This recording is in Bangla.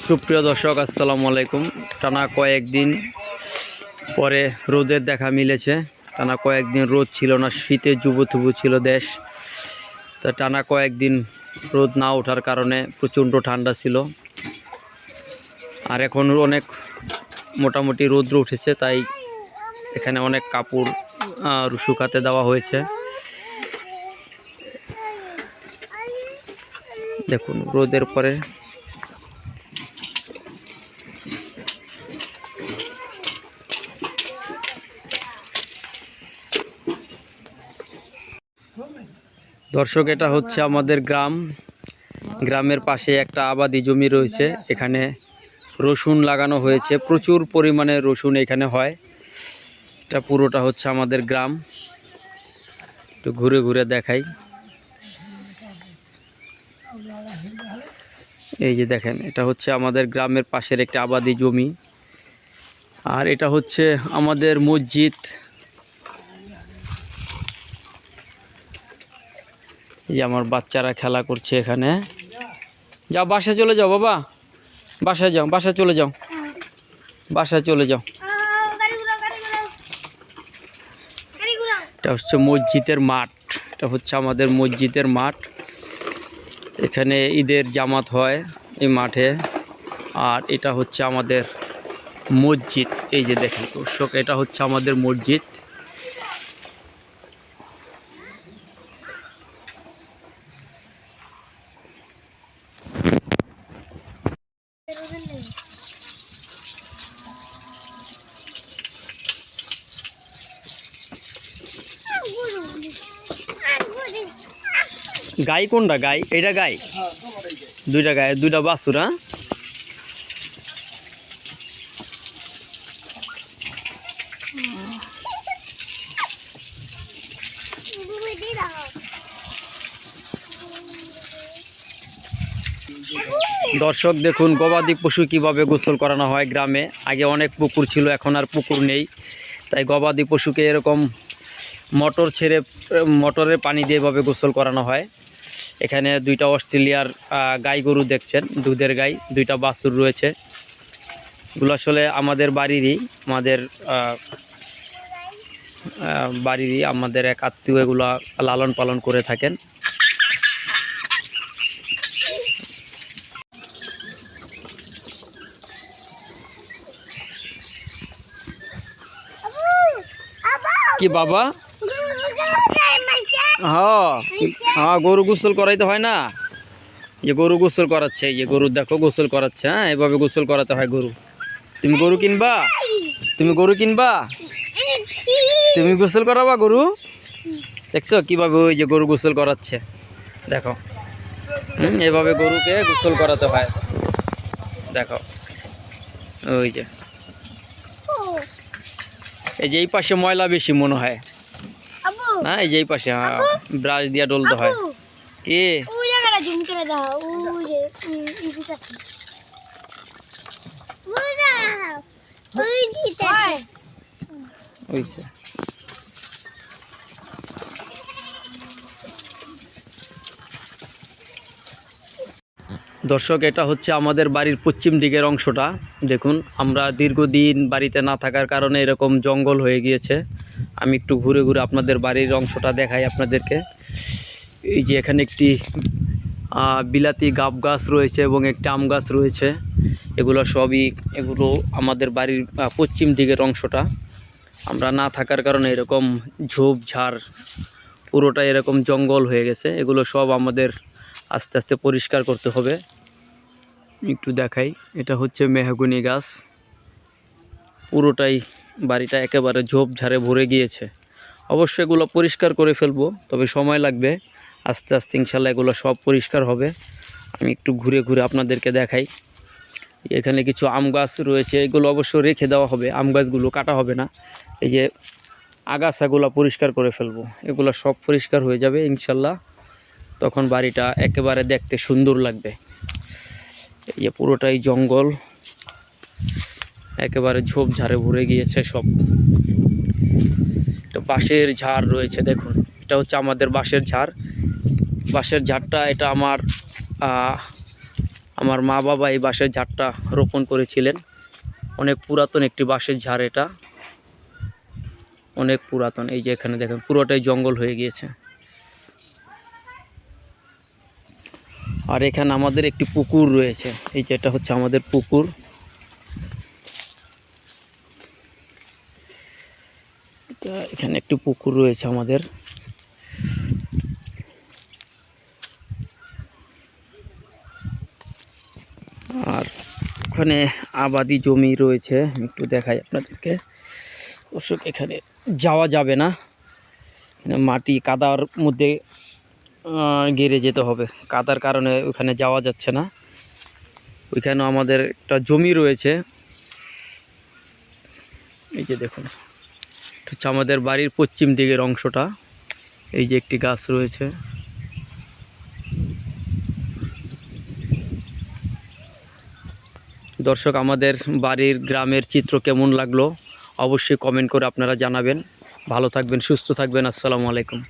সুপ্রিয় দর্শক, আসসালামু আলাইকুম। টানা কয়েকদিন পরে রোদের দেখা মিলেছে। টানা কয়েকদিন রোদ ছিল না, শীতে জুবুথুবু ছিল দেশ। তা টানা কয়েকদিন রোদ না ওঠার কারণে প্রচণ্ড ঠান্ডা ছিল। আর এখন অনেক মোটামুটি রৌদ্র উঠেছে, তাই এখানে অনেক কাপড় শুকাতে দেওয়া হয়েছে। দেখুন রোদের পরে দর্শক, এটা হচ্ছে আমাদের গ্রামের পাশে একটা আবাদি জমি রয়েছে। এখানে রসুন লাগানো হয়েছে, প্রচুর পরিমাণে রসুন এখানে হয়। এটা পুরোটা হচ্ছে আমাদের গ্রাম। একটু ঘুরে ঘুরে দেখাই। এই যে দেখেন, এটা হচ্ছে আমাদের গ্রামের পাশের একটা আবাদি জমি। আর এটা হচ্ছে আমাদের মসজিদ। এই যে আমার বাচ্চারা খেলা করছে এখানে। যাও বাসায় চলে যাও বাবা, বাসায় যাও, বাসায় চলে যাও, বাসায় চলে যাও। এটা হচ্ছে মসজিদের মাঠ। এটা হচ্ছে আমাদের মসজিদের মাঠ। এখানে ঈদের জামাত হয় এই মাঠে। আর এটা হচ্ছে আমাদের মসজিদ। এই যে দেখেন দর্শক, এটা হচ্ছে আমাদের মসজিদ। গাই কোনটা? গাই এইটা গাই, দুইটা গাই, দুইটা বাছুর। হ্যাঁ, দর্শক দেখুন গবাদি পশু কিভাবে গোসল করানো হয় গ্রামে। আগে অনেক পুকুর ছিল, এখন আর পুকুর নেই। তাই গবাদি পশুকে এরকম মোটর ছেড়ে মোটরের পানি দিয়ে এভাবে গোসল করানো হয়। এখানে দুইটা অস্ট্রেলিয়ার গাই গরু দেখছেন, দুধের গাই, দুইটা বাছুর রয়েছে। এগুলো আসলে আমাদের বাড়িরই আমাদের এক আত্মীয় এগুলা লালন পালন করে থাকেন। কি বাবা? হ্যাঁ, গরু গোসল করাইতে হয় না? যে গরু গোসল করাচ্ছে, এই যে গরু দেখো গোসল করাচ্ছে। হ্যাঁ, এভাবে গোসল করাতে হয় গরু। তুমি গরু কিনবা? তুমি গরু কিনবা? তুমি গোসল করাবা গরু? দেখছো কিভাবে ওই যে গরু গোসল করাচ্ছে, দেখো। এভাবে গরুকে গোসল করাতে হয়, দেখো। ওই যে এই পাশে ময়লা বেশি মনে হয়। হ্যাঁ, এই যে এই পাশে ব্রাশ দিয়া ডলতে হয়। কি হইছে? দর্শক, এটা হচ্ছে আমাদের বাড়ির পশ্চিম দিকের অংশটা। দেখুন, আমরা দীর্ঘদিন বাড়িতে না থাকার কারণে এরকম জঙ্গল হয়ে গিয়েছে। আমি একটু ঘুরে ঘুরে আপনাদের বাড়ির অংশটা দেখাই আপনাদেরকে। এই যে এখানে একটি বিলাতি গাব গাছ রয়েছে এবং একটি আম গাছ রয়েছে। এগুলো আমাদের বাড়ির পশ্চিম দিকের অংশটা। আমরা না থাকার কারণে এরকম ঝোপঝাড় পুরোটা এরকম জঙ্গল হয়ে গেছে। এগুলো সব আমাদের আস্তে আস্তে পরিষ্কার করতে হবে। একটু দেখাই, এটা হচ্ছে মেহগনি গাছ। পুরোটাই বাড়িটা একেবারে ঝোপঝাড়ে ভরে গিয়েছে। অবশ্যই এগুলো পরিষ্কার করে ফেলবো, তবে সময় লাগবে। আস্তে আস্তে ইনশাল্লাহ এগুলো সব পরিষ্কার হবে। আমি একটু ঘুরে ঘুরে আপনাদেরকে দেখাই। এখানে কিছু আম গাছ রয়েছে, এগুলো অবশ্য রেখে দেওয়া হবে, আম গাছগুলো কাটা হবে না। এই যে আগাছাগুলো পরিষ্কার করে ফেলবো, এগুলো সব পরিষ্কার হয়ে যাবে ইনশাল্লাহ। তখন বাড়িটা একেবারে দেখতে সুন্দর লাগবে। এই যে পুরোটাই জঙ্গল, একেবারে ঝোপঝাড়ে ভরে গিয়েছে সব। একটা বাঁশের ঝাড় রয়েছে, দেখুন এটা হচ্ছে আমাদের বাঁশের ঝাড়। বাঁশের ঝাড়টা এটা আমার আমার মা বাবা এই বাঁশের ঝাড়টা রোপণ করেছিলেন। অনেক পুরাতন একটি বাঁশের ঝাড়, এটা অনেক পুরাতন। এই যে এখানে দেখেন পুরোটাই জঙ্গল হয়ে গিয়েছে। আর এখানে আমাদের একটি পুকুর রয়েছে। এই যে এটা হচ্ছে আমাদের পুকুর। এখানে একটি পুকুর রয়েছে আমাদের। আর ওখানে আবাদি জমি রয়েছে, একটু দেখাই আপনাদেরকে। দর্শক, এখানে যাওয়া যাবে না, এখানে মাটি কাদার মধ্যে গেড়ে যেতে হবে, কাদার কারণে ওখানে যাওয়া যাচ্ছে না। ওইখানেও আমাদের একটা জমি রয়েছে। এই যে দেখুন, এটা হচ্ছে আমাদের বাড়ির পশ্চিম দিকের অংশটা। এই যে একটি গাছ রয়েছে। দর্শক, আমাদের বাড়ির গ্রামের চিত্র কেমন লাগলো অবশ্যই কমেন্ট করে আপনারা জানাবেন। ভালো থাকবেন, সুস্থ থাকবেন। আসসালামু আলাইকুম।